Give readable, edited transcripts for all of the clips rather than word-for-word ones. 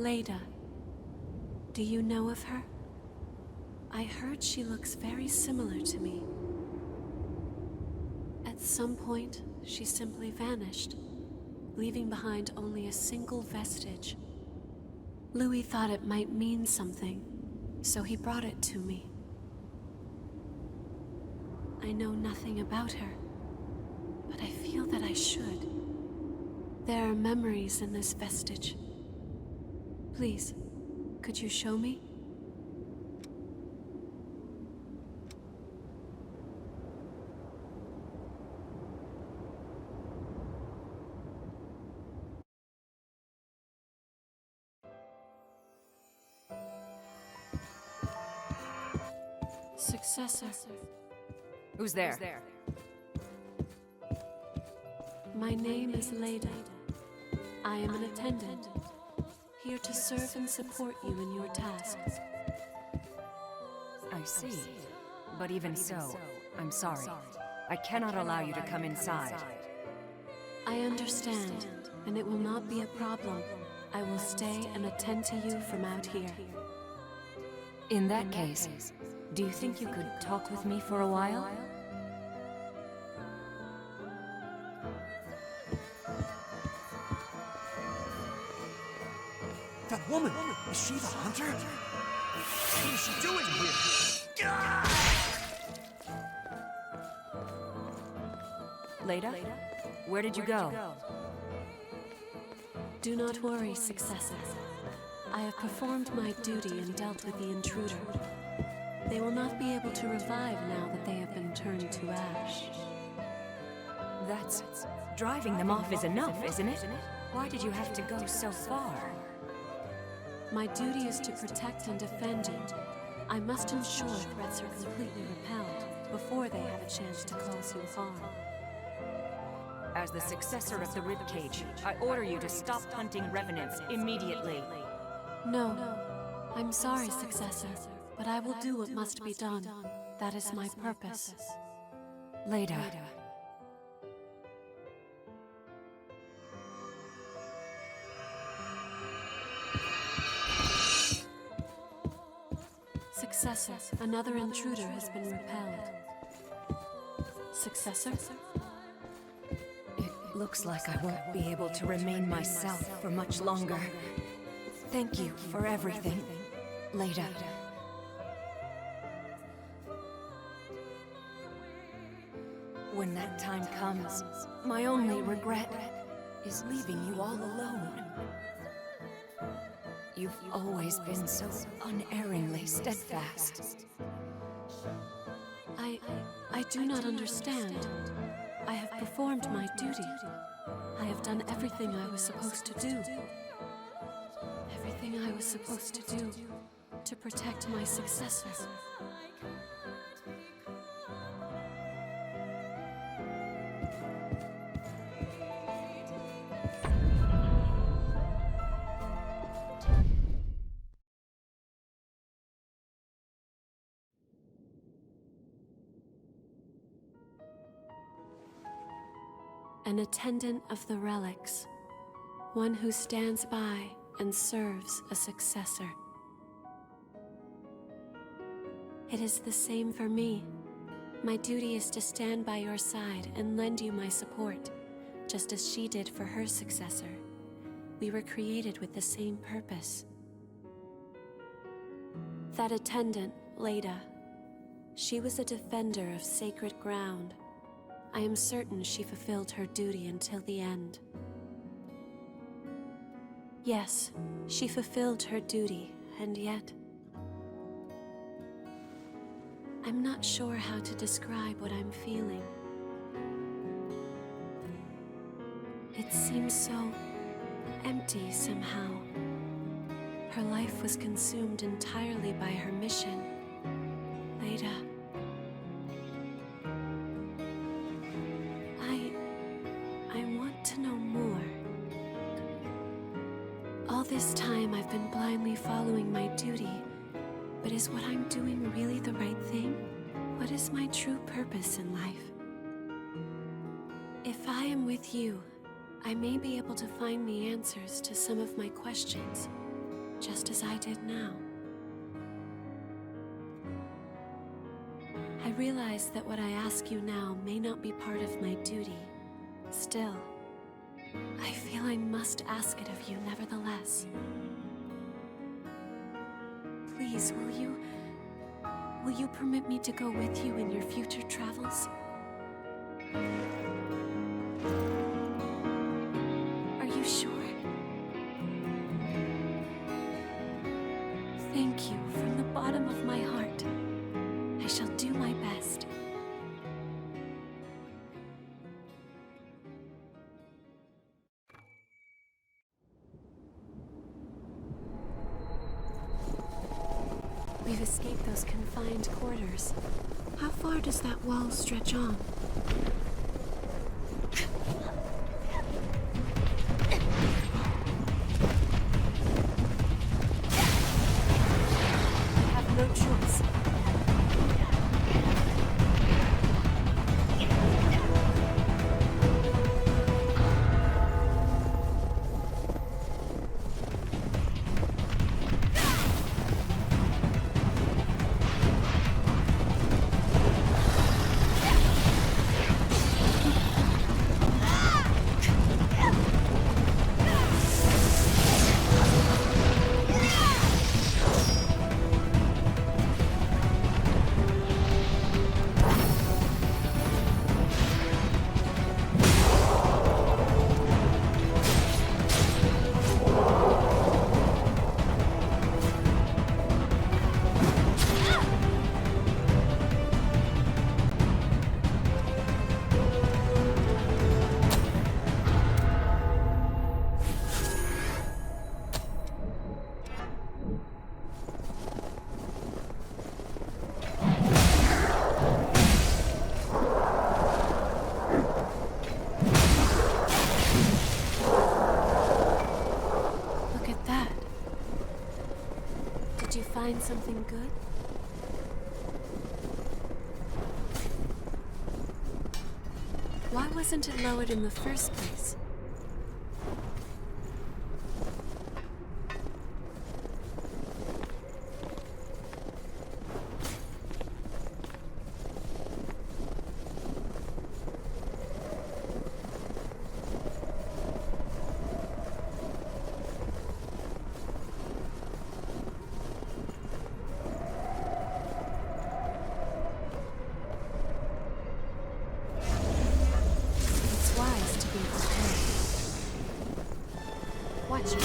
Leda. Do you know of her? I heard she looks very similar to me. At some point, she simply vanished, leaving behind only a single vestige. Louis thought it might mean something, so he brought it to me. I know nothing about her, but I feel that I should. There are memories in this vestige. Please, could you show me? Successor. Who's there? My name is Leda. I am an attendant, here to serve and support you in your tasks. I see. But even so, I'm sorry. I cannot allow you to come inside. I understand, and it will not be a problem. I will stay and attend to you from out here. In that case, do you think you could talk with me for a while? That woman! Is she the hunter? What is she doing here? Leda? Where did you go? Do not worry, Successor. I have performed my duty and dealt with the intruder. They will not be able to revive now that they have been turned to ash. That's... driving them off is enough, isn't it? Why did you have to go so far? My duty is to protect and defend you. I must ensure threats are completely repelled before they have a chance to cause you harm. As the successor of the Ribcage, I order you to stop hunting revenants immediately. No. I'm sorry, Successor, but I will do what must be done. That is my purpose. Leda. Successor, another intruder has been repelled. Successor? It looks like I won't be able to remain myself for much longer. Thank you for everything, Leda. When that time comes, my only regret is leaving you all alone. You've always been so unerringly steadfast. I do not understand. I have performed my duty. I have done everything I was supposed to do. Everything I was supposed to do to protect my successor. An attendant of the relics, one who stands by and serves a successor. It is the same for me. My duty is to stand by your side and lend you my support, just as she did for her successor. We were created with the same purpose. That attendant, Leda, she was a defender of sacred ground. I am certain she fulfilled her duty until the end. Yes, she fulfilled her duty, and yet... I'm not sure how to describe what I'm feeling. It seems so empty somehow. Her life was consumed entirely by her mission. Leda... I want to know more. All this time I've been blindly following my duty, but is what I'm doing really the right thing? What is my true purpose in life? If I am with you, I may be able to find the answers to some of my questions. just as I did now. I realize that what I ask you now may not be part of my duty. Still, I feel I must ask it of you nevertheless. Please, will you permit me to go with you in your future travels? Are you sure? Thank you from the bottom of my heart. I shall do my best. We've escaped those confined quarters. How far does that wall stretch on? I have no choice. Did you find something good? Why wasn't it lowered in the first place? Watch it.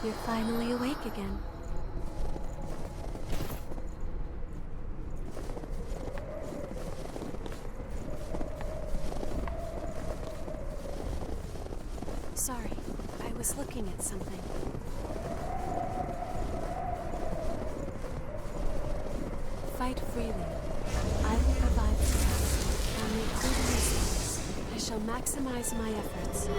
You're finally awake again. Sorry, I was looking at something. Fight freely. I will provide support and make good resources. I shall maximize my efforts.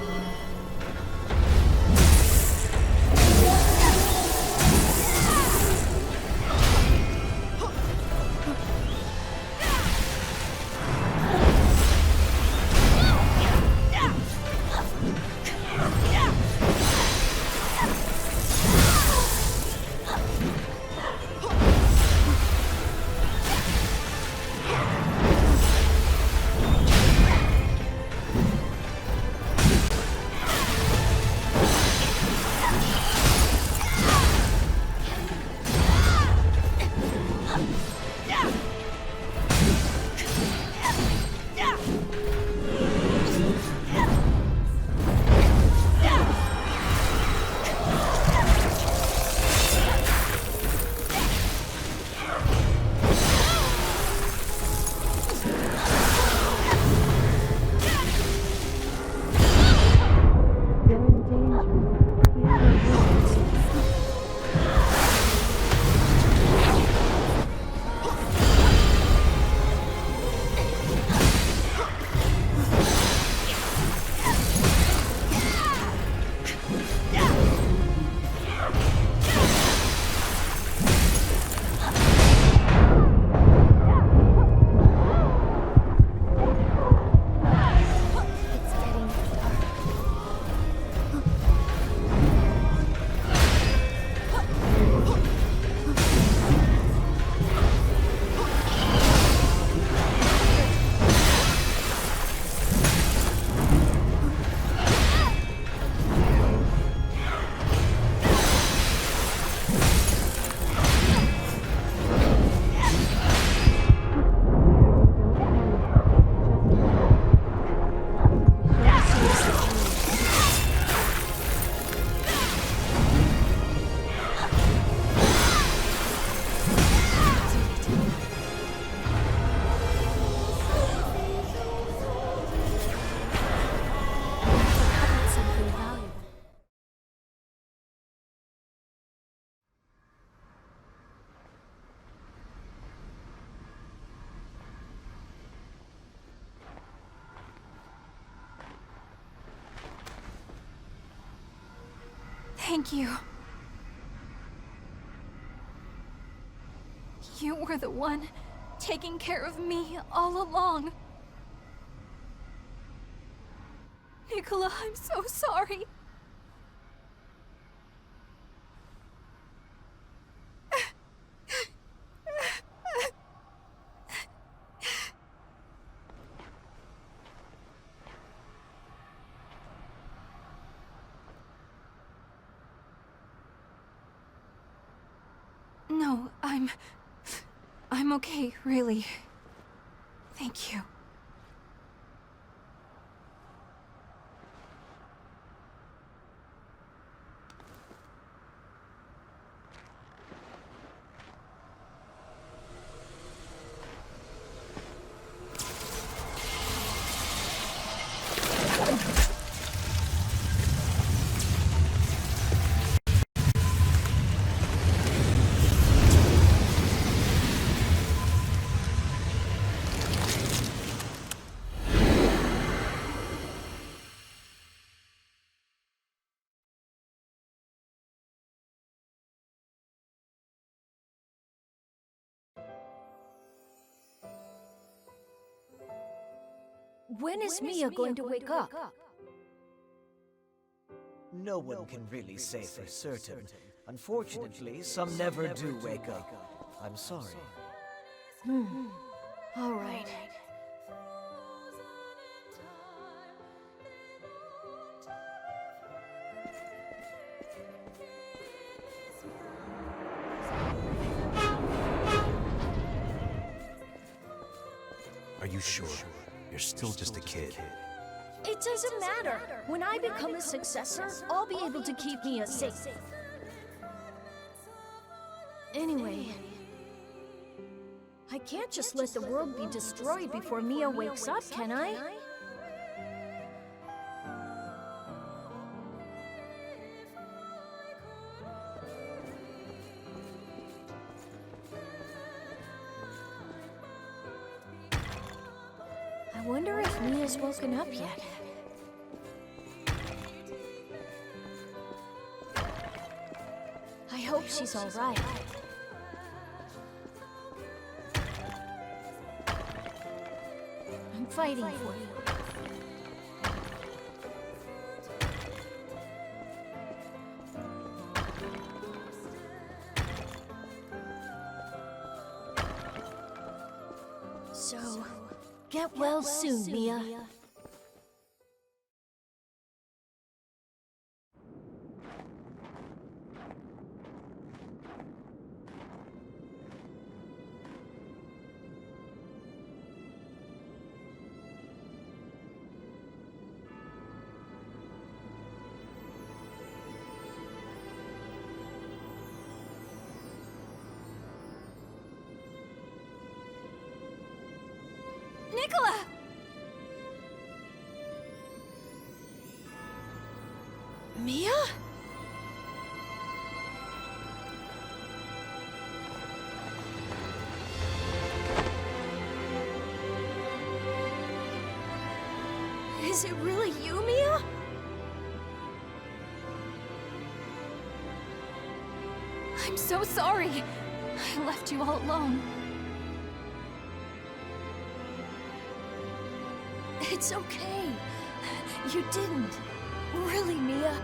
Thank you. You were the one taking care of me all along. Nicola, I'm so sorry. No, I'm okay, really. Thank you. When is Mia going to wake up? No one can really say for certain. Unfortunately, some never do wake up. I'm sorry. All right. Are you sure? You're still just a kid. It doesn't matter. When I become a successor, I'll be able to keep Mia safe. Anyway, I can't just let the world be destroyed before Mia wakes up, can I? I wonder if Mia's woken up yet. I hope she's all right. I'm fighting for you. So, get well soon, Mia. Nicola! Mia? Is it really you, Mia? I'm so sorry. I left you all alone. It's okay. You didn't. Really, Mia.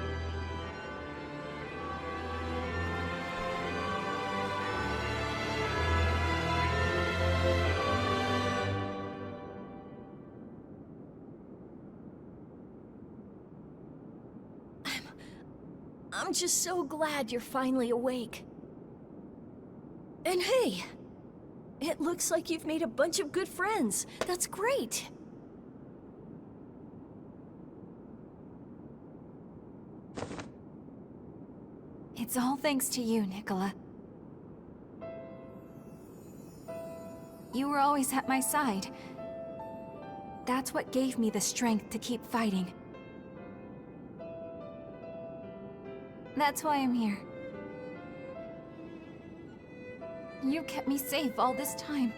I'm just so glad you're finally awake. And hey, it looks like you've made a bunch of good friends. That's great. It's all thanks to you, Nicola. You were always at my side. That's what gave me the strength to keep fighting. That's why I'm here. You kept me safe all this time.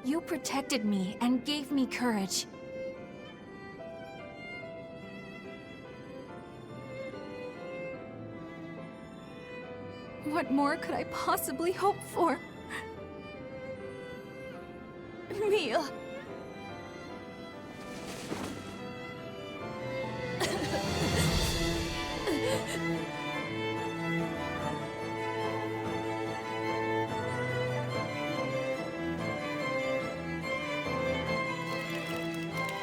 You protected me and gave me courage. What more could I possibly hope for? Mia!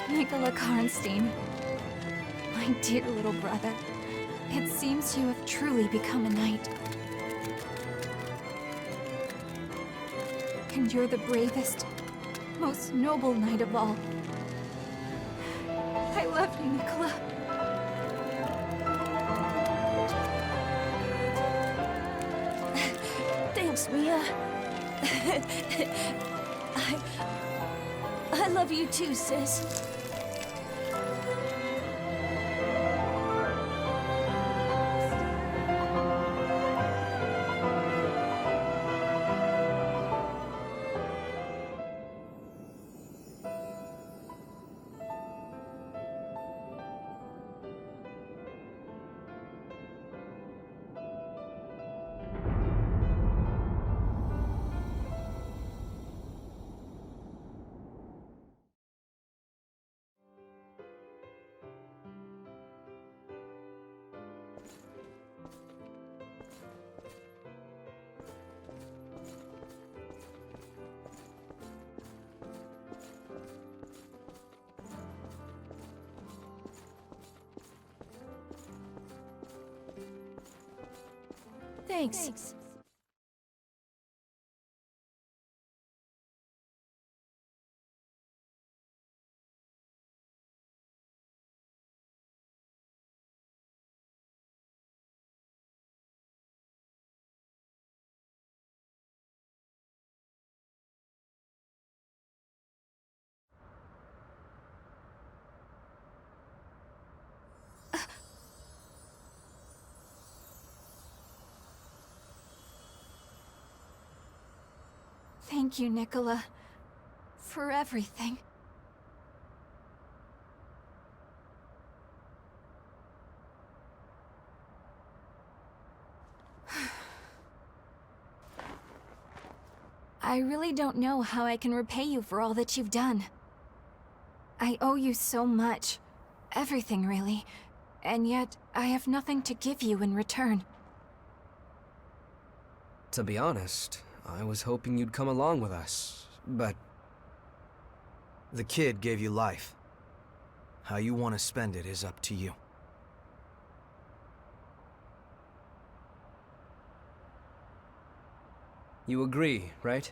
Nicola Karnstein, my dear little brother, it seems you have truly become a knight. And you're the bravest, most noble knight of all. I love you, Nicola. Thanks, Mia. I love you too, sis. Thanks. Thank you, Nicola, for everything. I really don't know how I can repay you for all that you've done. I owe you so much. Everything, really. And yet, I have nothing to give you in return. To be honest, I was hoping you'd come along with us, but... The kid gave you life. How you want to spend it is up to you. You agree, right?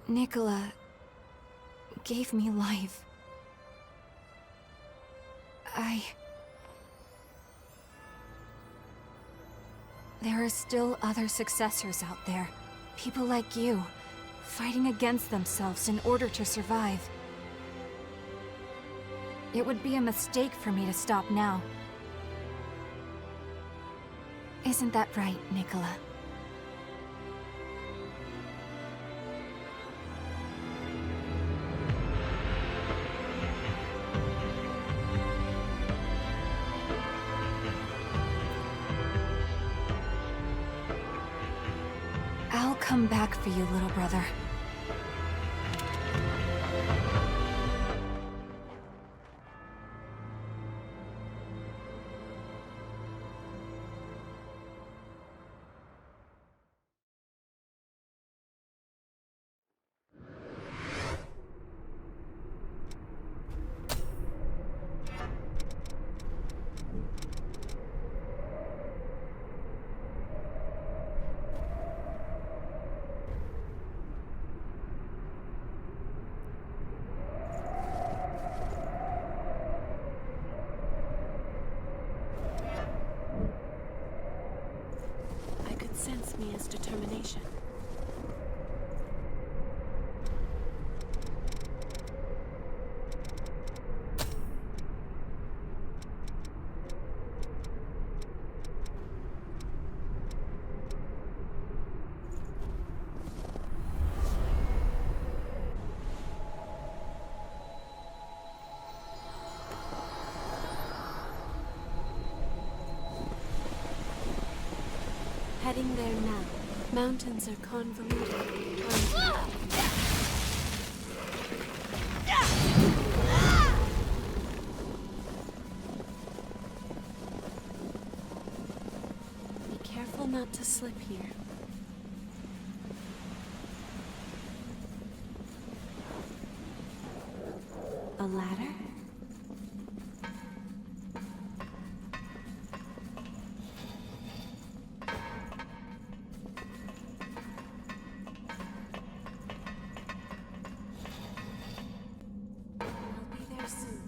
Nicola gave me life. There are still other successors out there. People like you, fighting against themselves in order to survive. It would be a mistake for me to stop now. Isn't that right, Nicola? I'll come back for you, little brother. I could sense Mia's determination. heading there now. Mountains are convoluted, aren't they? Be careful not to slip here. A ladder? I'll be there soon.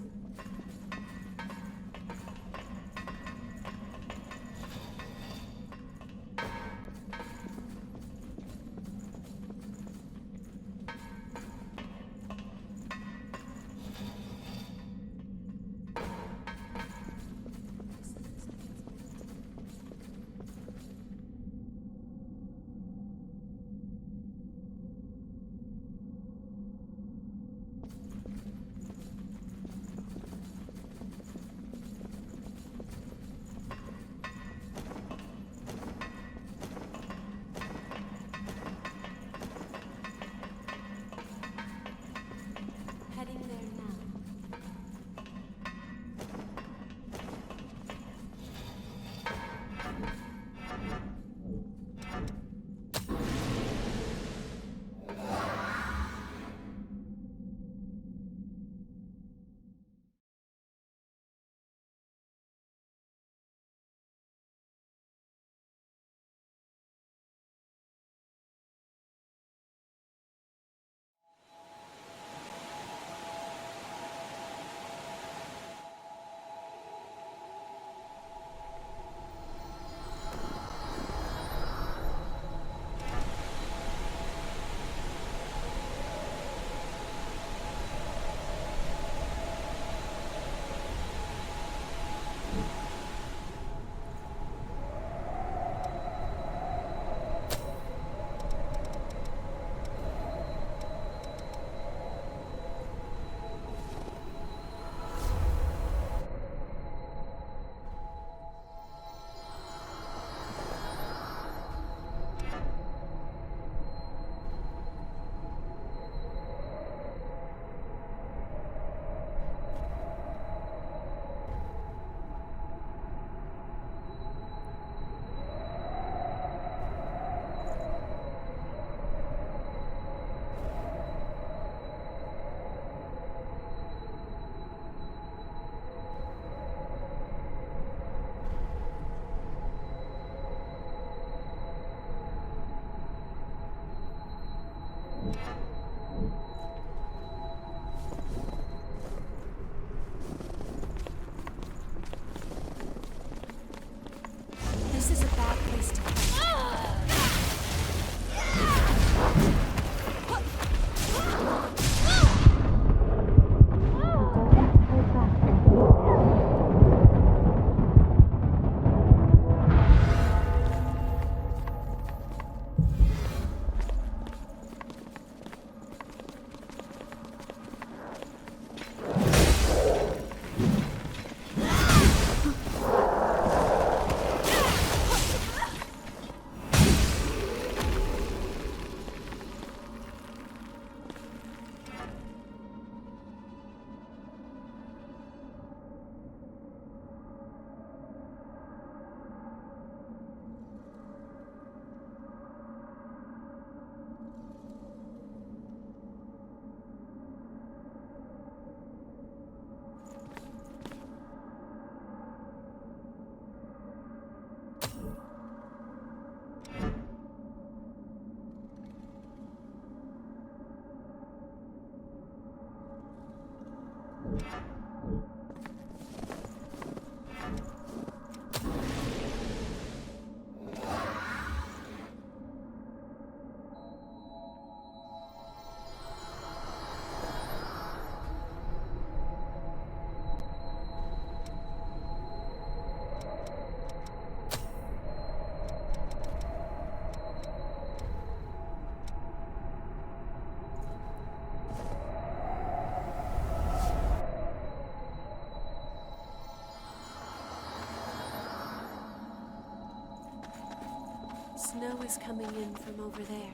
snow is coming in from over there.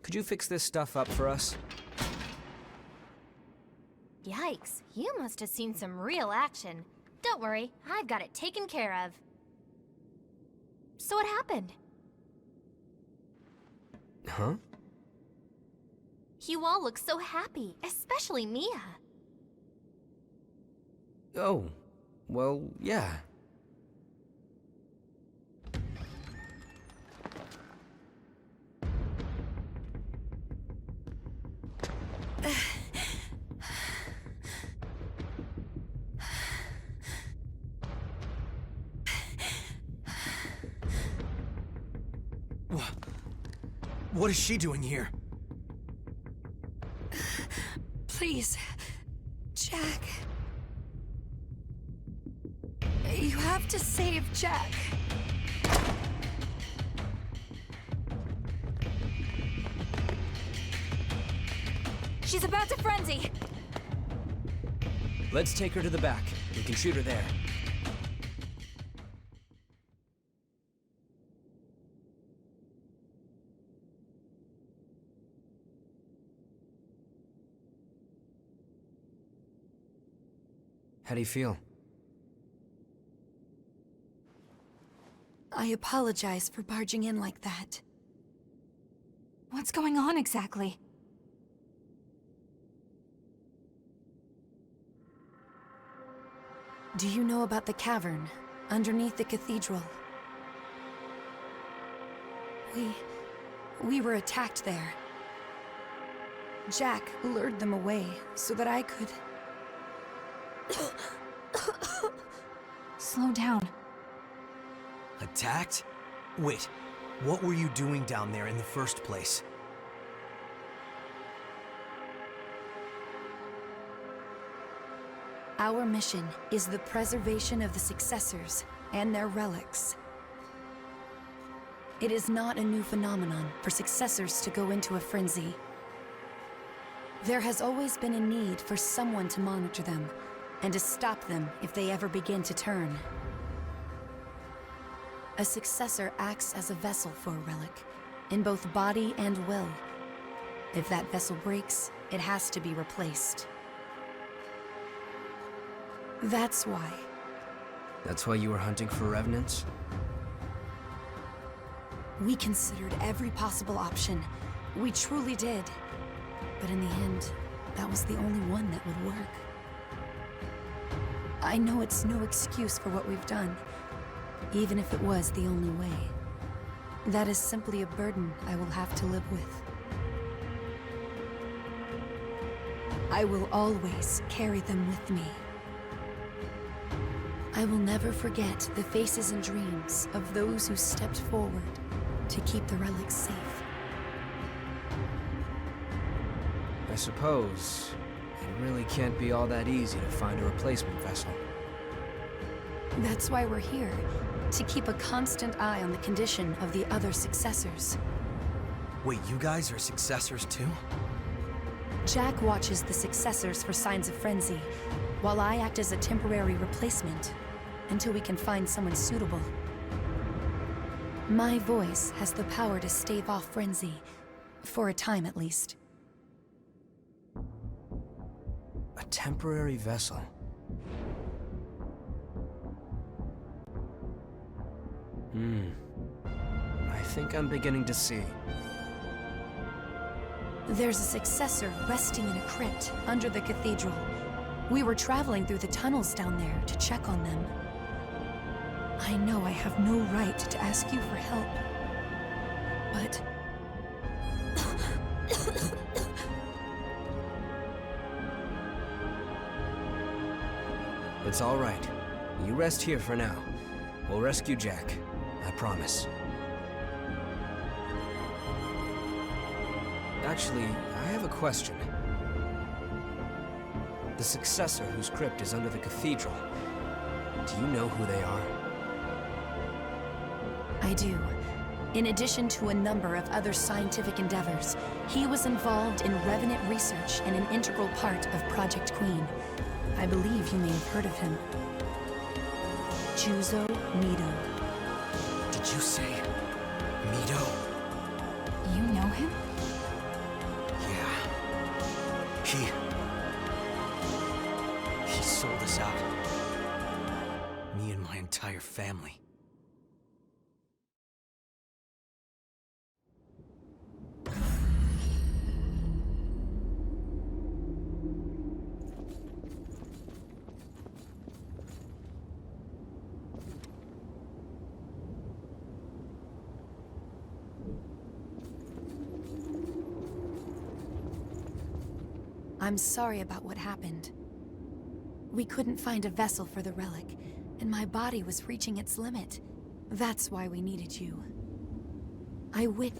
Could you fix this stuff up for us? Yikes, you must have seen some real action. Don't worry, I've got it taken care of. So what happened? Huh? You all look so happy, especially Mia. Oh, well, yeah. What is she doing here? Please, Jack. You have to save Jack. She's about to frenzy! Let's take her to the back. We can shoot her there. How do you feel? I apologize for barging in like that. What's going on exactly? Do you know about the cavern underneath the cathedral? We were attacked there. Jack lured them away so that I could... Slow down. Attacked? Wait, what were you doing down there in the first place? Our mission is the preservation of the successors and their relics. It is not a new phenomenon for successors to go into a frenzy. There has always been a need for someone to monitor them, and to stop them if they ever begin to turn. A successor acts as a vessel for a relic, in both body and will. If that vessel breaks, it has to be replaced. That's why. That's why you were hunting for revenants? We considered every possible option. We truly did. But in the end, that was the only one that would work. I know it's no excuse for what we've done, even if it was the only way. That is simply a burden I will have to live with. I will always carry them with me. I will never forget the faces and dreams of those who stepped forward to keep the relics safe. I suppose it really can't be all that easy to find a replacement vessel. That's why we're here, to keep a constant eye on the condition of the other successors. Wait, you guys are successors too? Jack watches the successors for signs of frenzy, while I act as a temporary replacement, until we can find someone suitable. My voice has the power to stave off frenzy, for a time at least. A temporary vessel. I think I'm beginning to see. There's a successor resting in a crypt under the cathedral. We were traveling through the tunnels down there to check on them. I know I have no right to ask you for help, but... It's all right. You rest here for now. We'll rescue Jack. I promise. Actually, I have a question. The successor whose crypt is under the cathedral, do you know who they are? I do. In addition to a number of other scientific endeavors, he was involved in revenant research and an integral part of Project Queen. I believe you may have heard of him. Juzo Mido. Did you say Mido? You know him? Yeah. He sold us out. Me and my entire family. I'm sorry about what happened. We couldn't find a vessel for the relic, and my body was reaching its limit. That's why we needed you. I wit-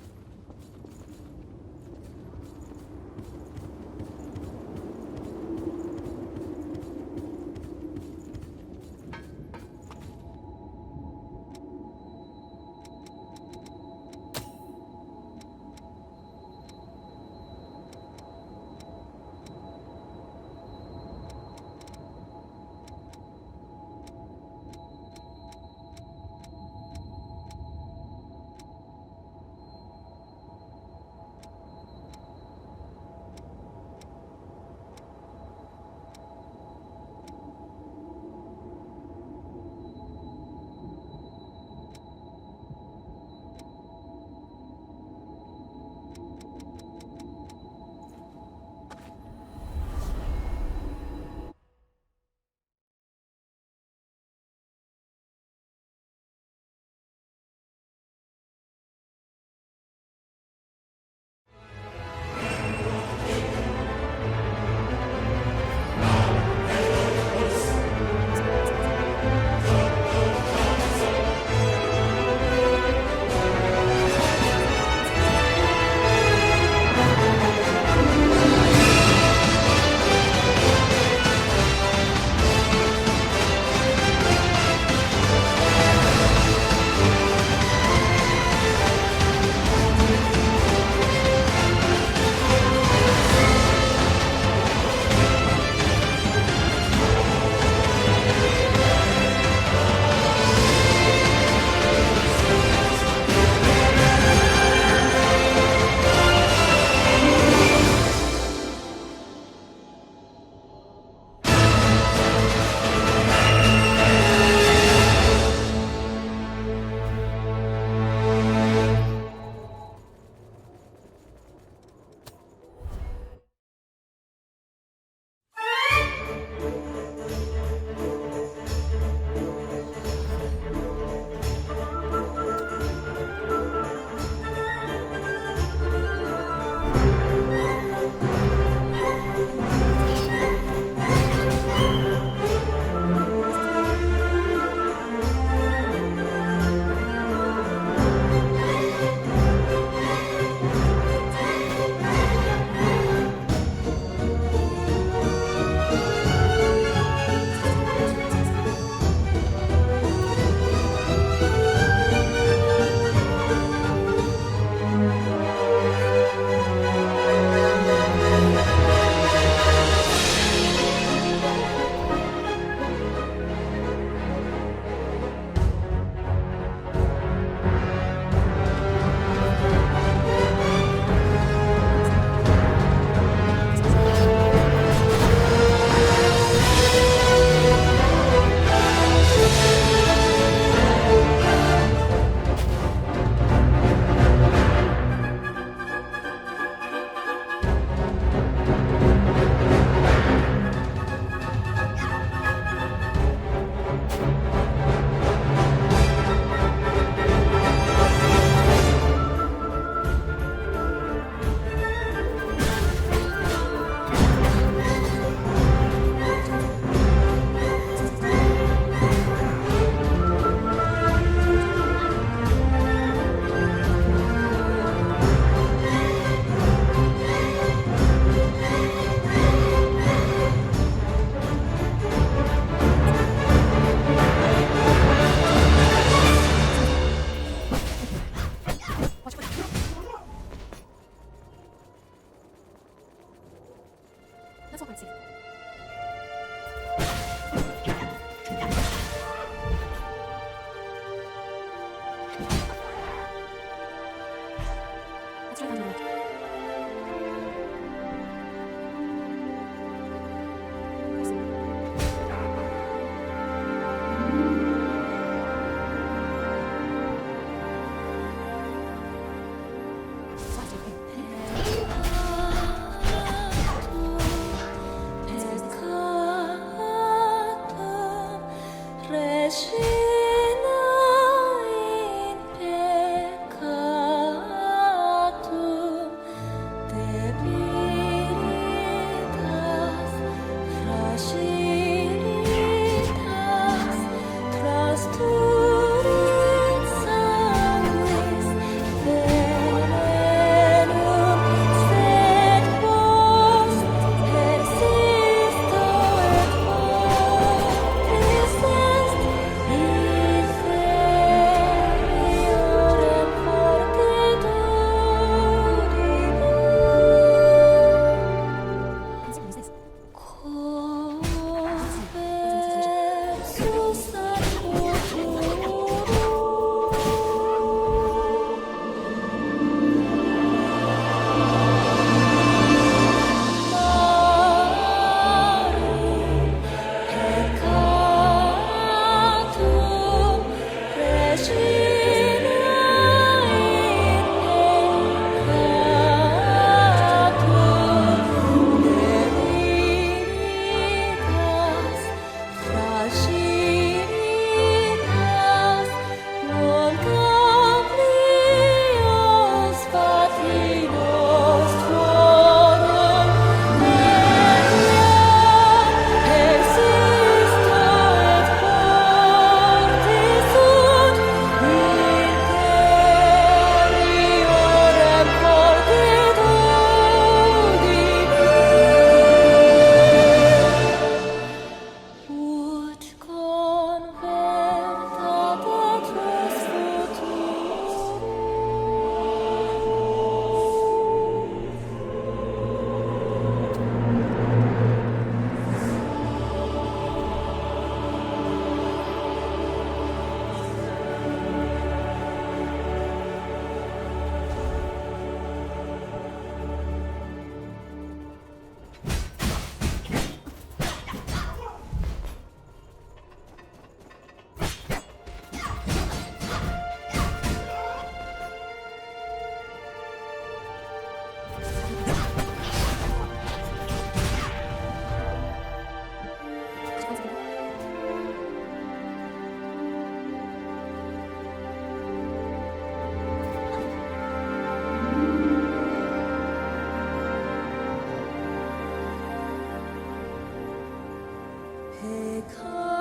Because